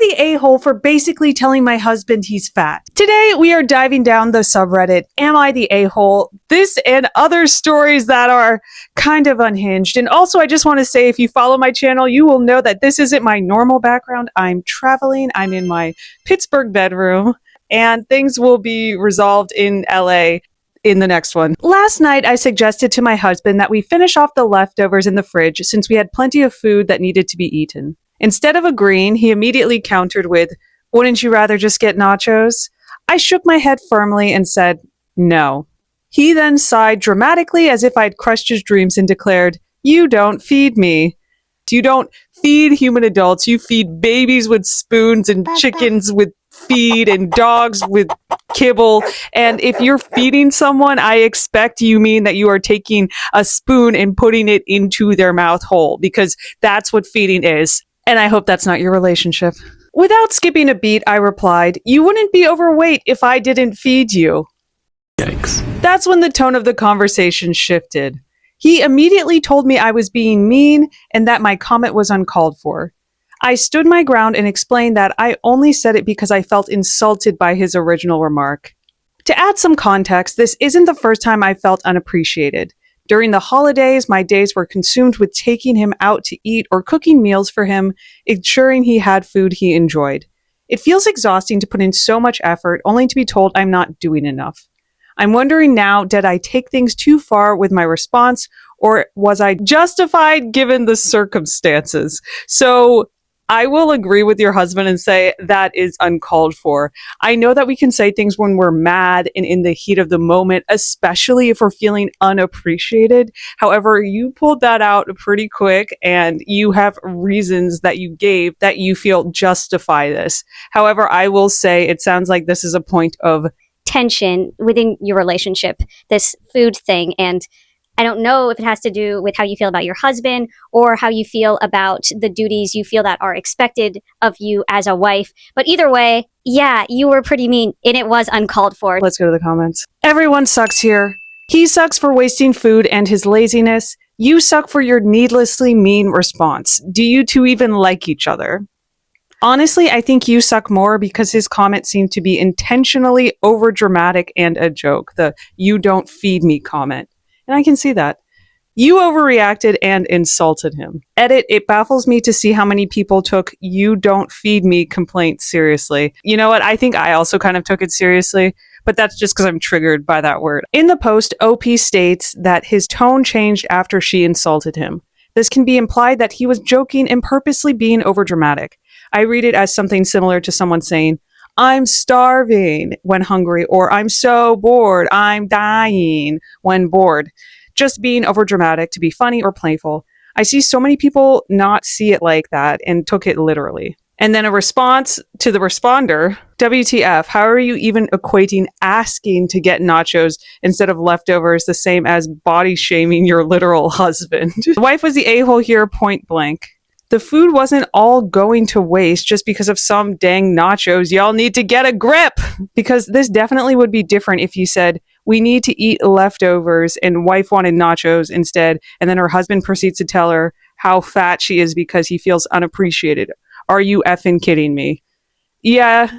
I the a-hole for basically telling my husband he's fat? Today, we are diving down the subreddit, Am I the a-hole? This and other stories that are kind of unhinged. And also, I just want to say, if you follow my channel, you will know that this isn't my normal background. I'm traveling. I'm in my Pittsburgh bedroom, and things will be resolved in LA in the next one. Last night, I suggested to my husband that we finish off the leftovers in the fridge since we had plenty of food that needed to be eaten. Instead of agreeing, he immediately countered with, "Wouldn't you rather just get nachos?" I shook my head firmly and said, "No." He then sighed dramatically as if I'd crushed his dreams and declared, "You don't feed me. You don't feed human adults. You feed babies with spoons and chickens with feed and dogs with kibble. And if you're feeding someone, I expect you mean that you are taking a spoon and putting it into their mouth hole, because that's what feeding is. And I hope that's not your relationship." Without skipping a beat, I replied, "You wouldn't be overweight if I didn't feed you." Yikes. That's when the tone of the conversation shifted. He immediately told me I was being mean and that my comment was uncalled for. I stood my ground and explained that I only said it because I felt insulted by his original remark. To add some context, this isn't the first time I felt unappreciated. During the holidays, my days were consumed with taking him out to eat or cooking meals for him, ensuring he had food he enjoyed. It feels exhausting to put in so much effort only to be told I'm not doing enough. I'm wondering now, did I take things too far with my response, or was I justified given the circumstances? So I will agree with your husband and say that is uncalled for. I know that we can say things when we're mad and in the heat of the moment, especially if we're feeling unappreciated. However, you pulled that out pretty quick, and you have reasons that you gave that you feel justify this. However, I will say it sounds like this is a point of tension within your relationship, this food thing. And I don't know if it has to do with how you feel about your husband or how you feel about the duties you feel that are expected of you as a wife. But either way, yeah, you were pretty mean and it was uncalled for. Let's go to the comments. Everyone sucks here. He sucks for wasting food and his laziness. You suck for your needlessly mean response. Do you two even like each other? Honestly, I think you suck more because his comment seemed to be intentionally overdramatic and a joke. The "you don't feed me" comment. And I can see that. You overreacted and insulted him. Edit, it baffles me to see how many people took "you don't feed me" complaint seriously. You know what? I think I also kind of took it seriously, but that's just because I'm triggered by that word. In the post, OP states that his tone changed after she insulted him. This can be implied that he was joking and purposely being overdramatic. I read it as something similar to someone saying, "I'm starving" when hungry, or "I'm so bored, I'm dying" when bored. Just being overdramatic to be funny or playful. I see so many people not see it like that and took it literally. And then a response to the responder, "WTF, how are you even equating asking to get nachos instead of leftovers the same as body shaming your literal husband?" The wife was the a-hole here, point blank. The food wasn't all going to waste just because of some dang nachos. Y'all need to get a grip! Because this definitely would be different if you said, "We need to eat leftovers," and wife wanted nachos instead, and then her husband proceeds to tell her how fat she is because he feels unappreciated. Are you effing kidding me? Yeah,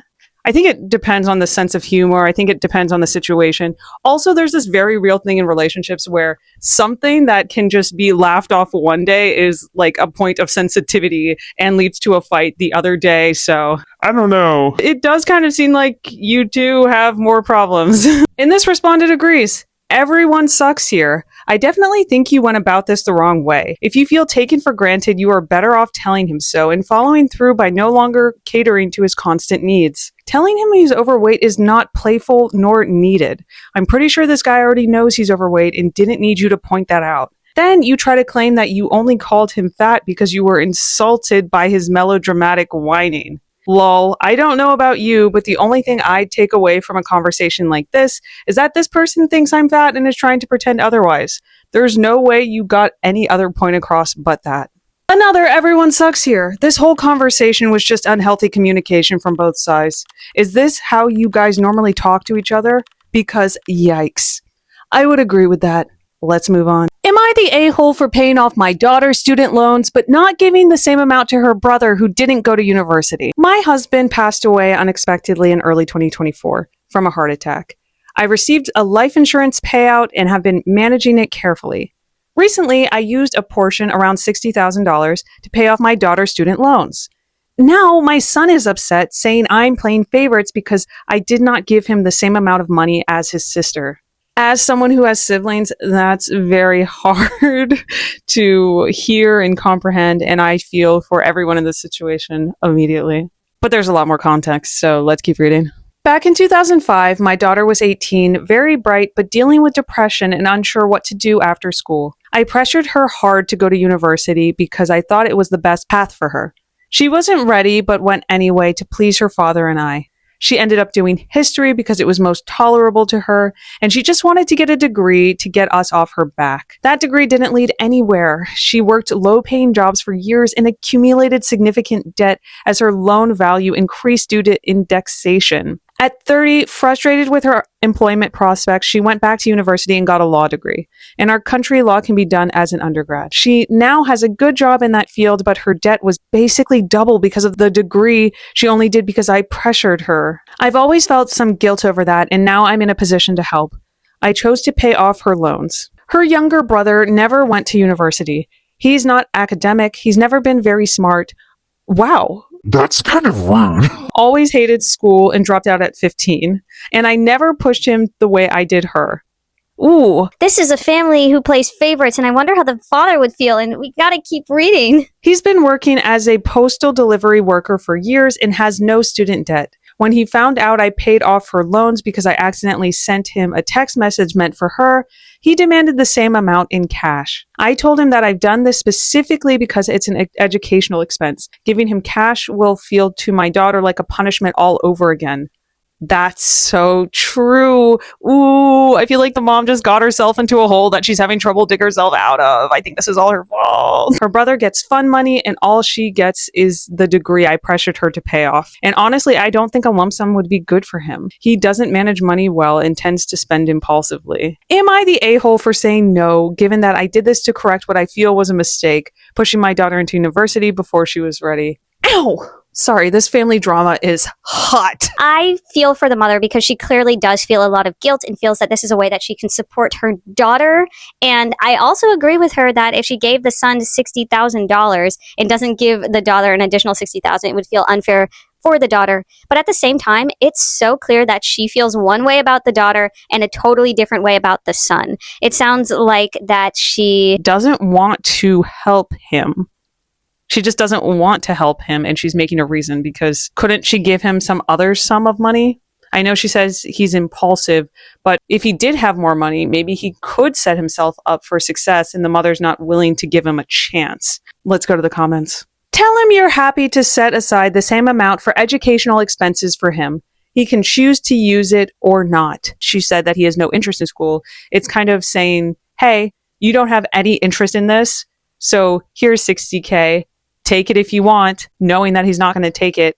I think it depends on the sense of humor. I think it depends on the situation. Also, there's this very real thing in relationships where something that can just be laughed off one day is like a point of sensitivity and leads to a fight the other day. So I don't know. it does kind of seem like you two have more problems. And this respondent agrees. Everyone sucks here. I definitely think you went about this the wrong way. If you feel taken for granted, you are better off telling him so and following through by no longer catering to his constant needs. Telling him he's overweight is not playful nor needed. I'm pretty sure this guy already knows he's overweight and didn't need you to point that out. Then you try to claim that you only called him fat because you were insulted by his melodramatic whining. Lol, I don't know about you, but the only thing I'd take away from a conversation like this is that this person thinks I'm fat and is trying to pretend otherwise. There's no way you got any other point across but that. Another "everyone sucks here. This whole conversation was just unhealthy communication from both sides. Is this how you guys normally talk to each other? Because yikes. I would agree with that. Let's move on. Am I the a-hole for paying off my daughter's student loans, but not giving the same amount to her brother who didn't go to university? My husband passed away unexpectedly in early 2024 from a heart attack. I received a life insurance payout and have been managing it carefully. Recently, I used a portion, around $60,000, to pay off my daughter's student loans. Now, my son is upset, saying I'm playing favorites because I did not give him the same amount of money as his sister. As someone who has siblings, that's very hard to hear and comprehend, and I feel for everyone in this situation immediately. But there's a lot more context, so let's keep reading. Back in 2005, my daughter was 18, very bright, but dealing with depression and unsure what to do after school. I pressured her hard to go to university because I thought it was the best path for her. She wasn't ready, but went anyway to please her father and I. She ended up doing history because it was most tolerable to her, and she just wanted to get a degree to get us off her back. That degree didn't lead anywhere. She worked low-paying jobs for years and accumulated significant debt as her loan value increased due to indexation. At 30, frustrated with her employment prospects, she went back to university and got a law degree. In our country, law can be done as an undergrad. She now has a good job in that field, but her debt was basically double because of the degree she only did because I pressured her. I've always felt some guilt over that, and now I'm in a position to help. I chose to pay off her loans. Her younger brother never went to university. He's not academic. He's never been very smart. Wow. That's kind of rude. Always hated school and dropped out at 15. And I never pushed him the way I did her. Ooh. This is a family who plays favorites, and I wonder how the father would feel, and we gotta keep reading. He's been working as a postal delivery worker for years and has no student debt. When he found out I paid off her loans because I accidentally sent him a text message meant for her, he demanded the same amount in cash. I told him that I've done this specifically because it's an educational expense. Giving him cash will feel to my daughter like a punishment all over again. That's so true. Ooh, I feel like the mom just got herself into a hole that she's having trouble dig herself out of. I think this is all her fault. Her brother gets fun money and all she gets is the degree I pressured her to pay off. And honestly, I don't think a lump sum would be good for him. He doesn't manage money well and tends to spend impulsively. Am I the a-hole for saying no, given that I did this to correct what I feel was a mistake, pushing my daughter into university before she was ready? Ow! Sorry, this family drama is hot. I feel for the mother because she clearly does feel a lot of guilt and feels that this is a way that she can support her daughter. And I also agree with her that if she gave the son $60,000 and doesn't give the daughter an additional $60,000, it would feel unfair for the daughter. But at the same time, it's so clear that she feels one way about the daughter and a totally different way about the son. It sounds like that she doesn't want to help him. She just doesn't want to help him, and she's making a reason because couldn't she give him some other sum of money? I know she says he's impulsive, but if he did have more money, maybe he could set himself up for success and the mother's not willing to give him a chance. Let's go to the comments. Tell him you're happy to set aside the same amount for educational expenses for him. He can choose to use it or not. She said that he has no interest in school. It's kind of saying, hey, you don't have any interest in this, so here's $60K. Take it if you want, knowing that he's not going to take it.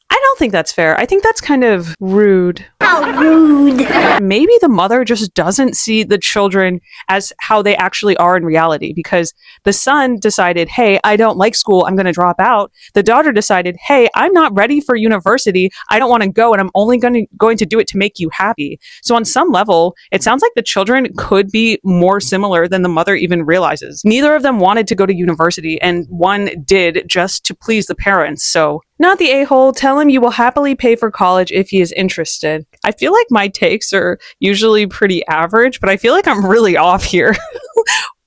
I don't think that's fair. I think that's kind of rude. How rude. Maybe the mother just doesn't see the children as how they actually are in reality because the son decided, hey, I don't like school. I'm going to drop out. The daughter decided, hey, I'm not ready for university. I don't want to go and I'm only going to do it to make you happy. So on some level, it sounds like the children could be more similar than the mother even realizes. Neither of them wanted to go to university and one did just to please the parents. So not the a-hole. Tell him you will happily pay for college if he is interested. I feel like my takes are usually pretty average, but I feel like I'm really off here.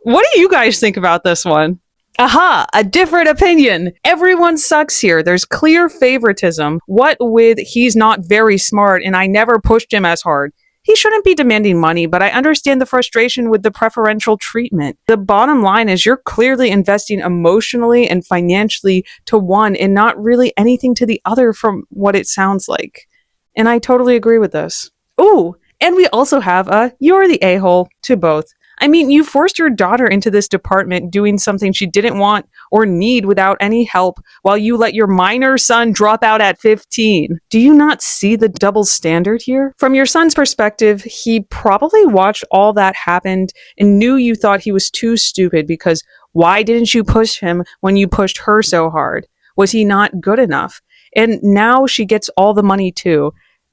What do you guys think about this one? Aha, a different opinion. Everyone sucks here. There's clear favoritism. What with he's not very smart and I never pushed him as hard. He shouldn't be demanding money, but I understand the frustration with the preferential treatment. The bottom line is you're clearly investing emotionally and financially to one and not really anything to the other from what it sounds like. And I totally agree with this. Ooh, and we also have a you're the a-hole to both. I mean, you forced your daughter into this department doing something she didn't want or need without any help while you let your minor son drop out at 15. Do you not see the double standard here? From your son's perspective, he probably watched all that happen and knew you thought he was too stupid because why didn't you push him when you pushed her so hard? Was he not good enough? And now she gets all the money too.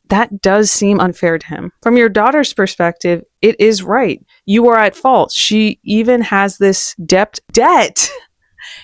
That does seem unfair to him. From your daughter's perspective, it is right. You are at fault. She even has this debt.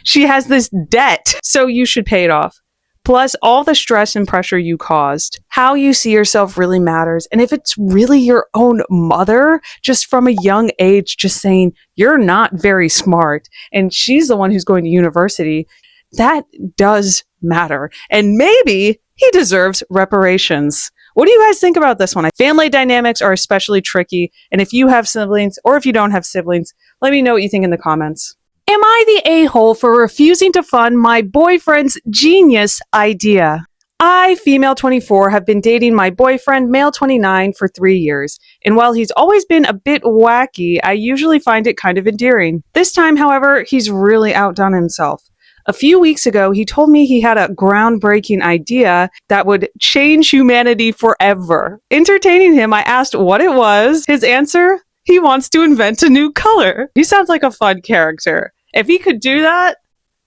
She has this debt, so you should pay it off. Plus, all the stress and pressure you caused. How you see yourself really matters. And if it's really your own mother, just from a young age, just saying, you're not very smart, and she's the one who's going to university, that does matter. And maybe he deserves reparations. What do you guys think about this one? Family dynamics are especially tricky. And if you have siblings or if you don't have siblings, let me know what you think in the comments. Am I the a-hole for refusing to fund my boyfriend's genius idea? I, female 24, have been dating my boyfriend, male 29, for 3 years. And while he's always been a bit wacky, I usually find it kind of endearing. This time, however, he's really outdone himself. A few weeks ago, he told me he had a groundbreaking idea that would change humanity forever. Entertaining him, I asked what it was. His answer? He wants to invent a new color. He sounds like a fun character. If he could do that,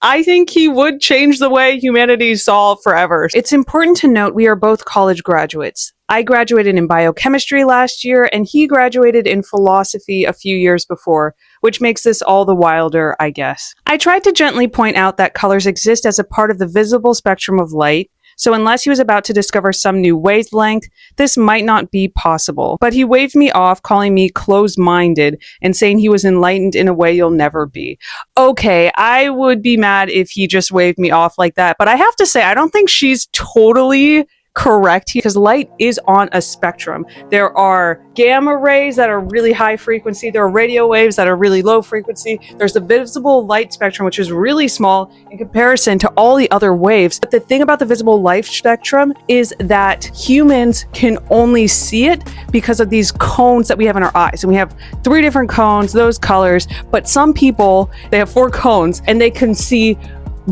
I think he would change the way humanity saw forever. It's important to note we are both college graduates. I graduated in biochemistry last year, and he graduated in philosophy a few years before, which makes this all the wilder, I guess. I tried to gently point out that colors exist as a part of the visible spectrum of light, so unless he was about to discover some new wavelength, this might not be possible. But he waved me off, calling me closed-minded and saying he was enlightened in a way you'll never be. Okay, I would be mad if he just waved me off like that, but I have to say, I don't think she's totally correct because light is on a spectrum. There are gamma rays that are really high frequency. There are radio waves that are really low frequency. There's the visible light spectrum, which is really small in comparison to all the other waves. But the thing about the visible light spectrum is that humans can only see it because of these cones that we have in our eyes. And we have 3 different cones, those colors, but some people, they have 4 cones and they can see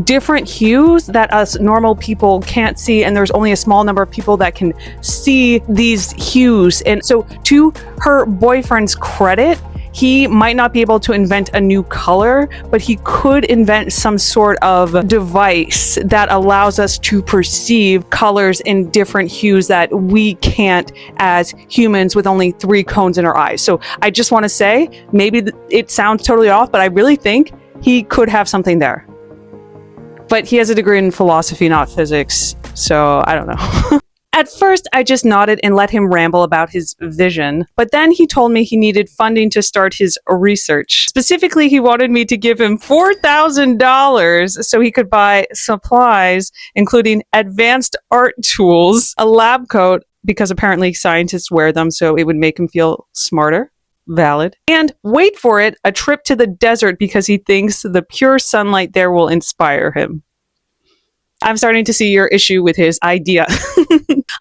different hues that us normal people can't see, and there's only a small number of people that can see these hues. And so to her boyfriend's credit, he might not be able to invent a new color, but he could invent some sort of device that allows us to perceive colors in different hues that we can't as humans with only 3 cones in our eyes. So I just want to say, maybe it sounds totally off, but I really think he could have something there. But he has a degree in philosophy, not physics, so I don't know. At first, I just nodded and let him ramble about his vision, but then he told me he needed funding to start his research. Specifically, he wanted me to give him $4,000 so he could buy supplies, including advanced art tools, a lab coat, because apparently scientists wear them so it would make him feel smarter. Valid. And wait for it, a trip to the desert because he thinks the pure sunlight there will inspire him. I'm starting to see your issue with his idea.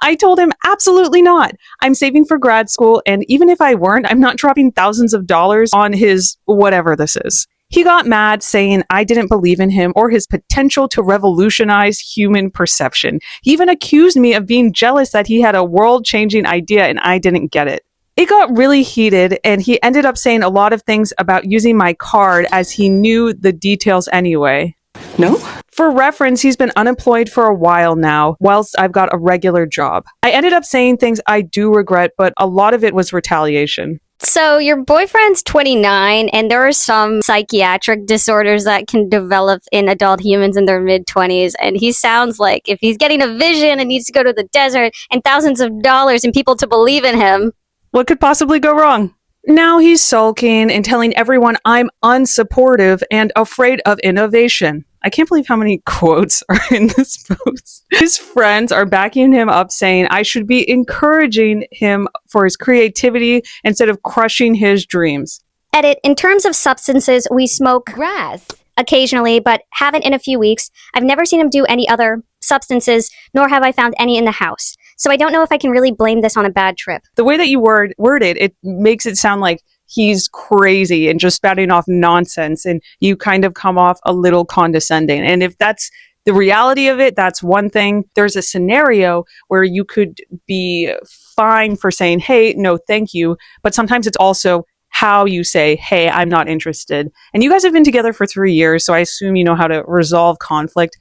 I told him absolutely not. I'm saving for grad school, and even if I weren't, I'm not dropping thousands of dollars on his whatever this is. He got mad, saying I didn't believe in him or his potential to revolutionize human perception. He even accused me of being jealous that he had a world-changing idea and I didn't get it. It got really heated, and he ended up saying a lot of things about using my card as he knew the details anyway. No? For reference, he's been unemployed for a while now, whilst I've got a regular job. I ended up saying things I do regret, but a lot of it was retaliation. So your boyfriend's 29, and there are some psychiatric disorders that can develop in adult humans in their mid-20s, and he sounds like if he's getting a vision and needs to go to the desert and thousands of dollars and people to believe in him, what could possibly go wrong? Now he's sulking and telling everyone I'm unsupportive and afraid of innovation. I can't believe how many quotes are in this post. His friends are backing him up, saying I should be encouraging him for his creativity instead of crushing his dreams. Edit, in terms of substances, we smoke Grass. occasionally, but haven't in a few weeks. I've never seen him do any other substances, nor have I found any in the house. So I don't know if I can really blame this on a bad trip. The way that you word it, it makes it sound like he's crazy and just spouting off nonsense, and you kind of come off a little condescending. And if that's the reality of it, that's one thing. There's a scenario where you could be fine for saying, hey, no, thank you. But sometimes it's also how you say, hey, I'm not interested. And you guys have been together for 3 years, so I assume you know how to resolve conflict.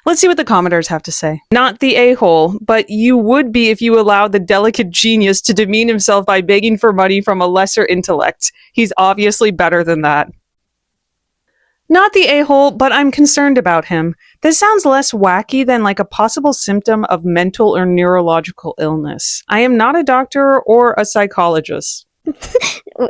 Let's see what the commenters have to say. Not the a-hole, but you would be if you allowed the delicate genius to demean himself by begging for money from a lesser intellect. He's obviously better than that. Not the a-hole, but I'm concerned about him. This sounds less wacky than like a possible symptom of mental or neurological illness. I am not a doctor or a psychologist.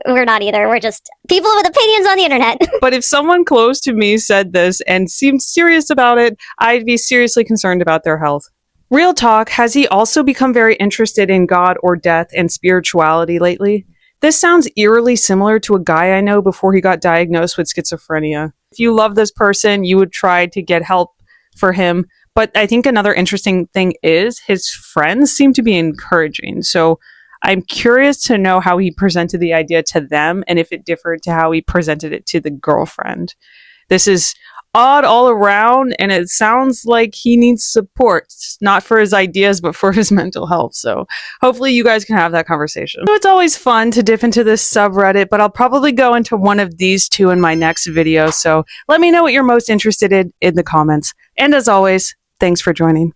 We're not either. We're just people with opinions on the internet. But if someone close to me said this and seemed serious about it, I'd be seriously concerned about their health. Real talk, has he also become very interested in God or death and spirituality lately? This sounds eerily similar to a guy I know before he got diagnosed with schizophrenia. If you love this person, you would try to get help for him. But I think another interesting thing is his friends seem to be encouraging. So I'm curious to know how he presented the idea to them and if it differed to how he presented it to the girlfriend. This is odd all around, and it sounds like he needs support, not for his ideas, but for his mental health. So hopefully you guys can have that conversation. So it's always fun to dip into this subreddit, but I'll probably go into one of these two in my next video. So let me know what you're most interested in the comments. And as always, thanks for joining.